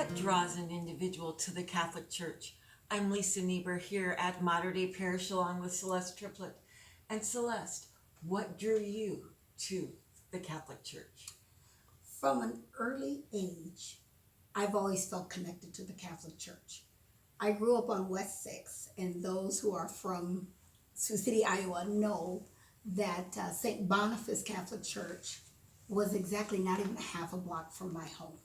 What draws an individual to the Catholic Church? I'm Lisa Niebuhr here at Mater Dei Parish along with Celeste Triplet. And Celeste, what drew you to the Catholic Church? From an early age, I've always felt connected to the Catholic Church. I grew up on West 6, and those who are from Sioux City, Iowa know that St. Boniface Catholic Church was exactly not even half a block from my home.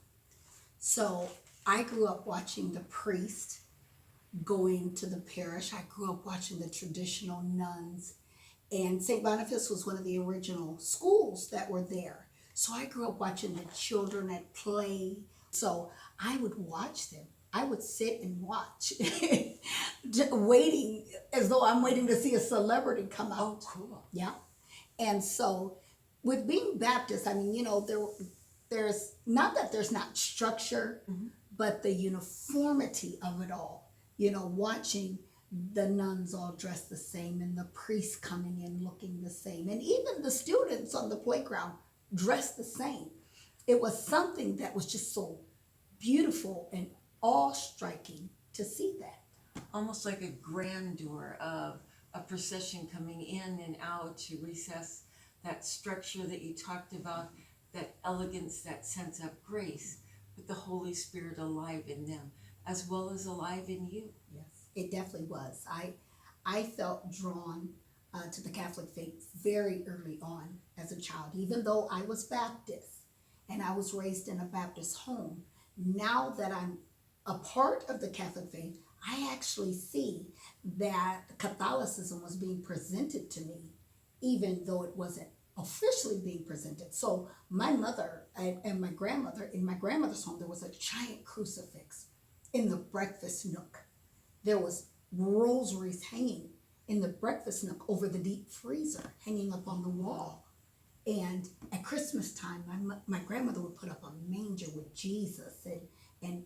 So I grew up watching the priest going to the parish. I grew up watching the traditional nuns. And St. Boniface was one of the original schools that were there. So I grew up watching the children at play. So I would watch them. I would sit and watch, waiting as though I'm waiting to see a celebrity come out. Oh, cool. Yeah. And so with being Baptist, I mean, there's not that there's not structure, but the uniformity of it all. Watching the nuns all dressed the same and the priests coming in looking the same, and even the students on the playground dressed the same. It was something that was just so beautiful and awe-striking to see that. Almost like a grandeur of a procession coming in and out to recess, that structure that you talked about, that elegance, that sense of grace, with the Holy Spirit alive in them, as well as alive in you. Yes, it definitely was. I felt drawn to the Catholic faith very early on as a child, even though I was Baptist and I was raised in a Baptist home. Now that I'm a part of the Catholic faith, I actually see that Catholicism was being presented to me, even though it wasn't officially being presented. So my mother and my grandmother, in my grandmother's home, there was a giant crucifix in the breakfast nook. There was rosaries hanging in the breakfast nook over the deep freezer, hanging up on the wall. And at Christmas time, my grandmother would put up a manger with Jesus and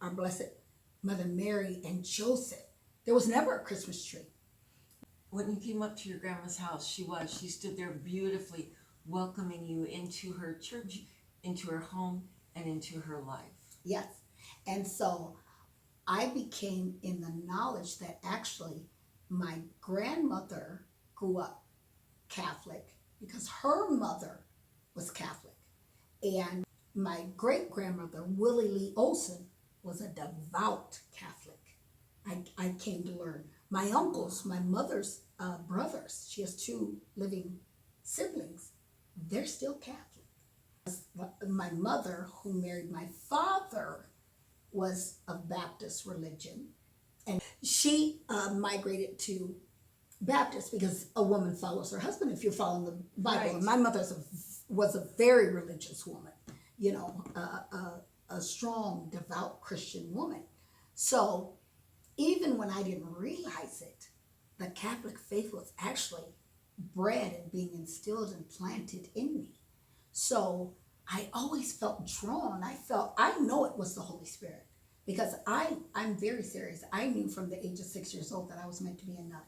our Blessed Mother Mary and Joseph. There was never a Christmas tree. When you came up to your grandma's house, she stood there beautifully welcoming you into her church, into her home, and into her life. Yes. And so I became in the knowledge that actually my grandmother grew up Catholic because her mother was Catholic. And my great-grandmother, Willie Lee Olson, was a devout Catholic. I came to learn. My uncles, my mother's brothers, she has 2 living siblings, they're still Catholic. My mother, who married my father, was of Baptist religion, and she migrated to Baptist because a woman follows her husband if you're following the Bible. Right. And my mother was a very religious woman, a strong, devout Christian woman. So even when I didn't realize it, the Catholic faith was actually bred and being instilled and planted in me. So I always felt drawn. I know it was the Holy Spirit because I'm very serious. I knew from the age of 6 years old that I was meant to be a nun.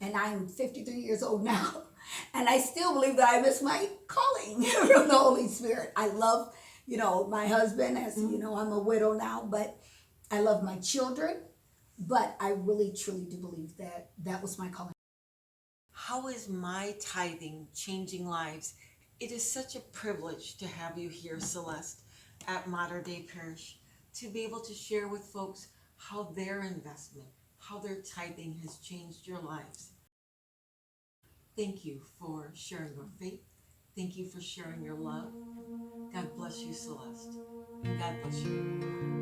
And I'm 53 years old now. And I still believe that I missed my calling from the Holy Spirit. I love, my husband, as you know, I'm a widow now, but I love my children. But I really, truly do believe that that was my calling. How is my tithing changing lives? It is such a privilege to have you here, Celeste, at Mater Dei Parish, to be able to share with folks how their investment, how their tithing has changed your lives. Thank you for sharing your faith. Thank you for sharing your love. God bless you, Celeste. And God bless you.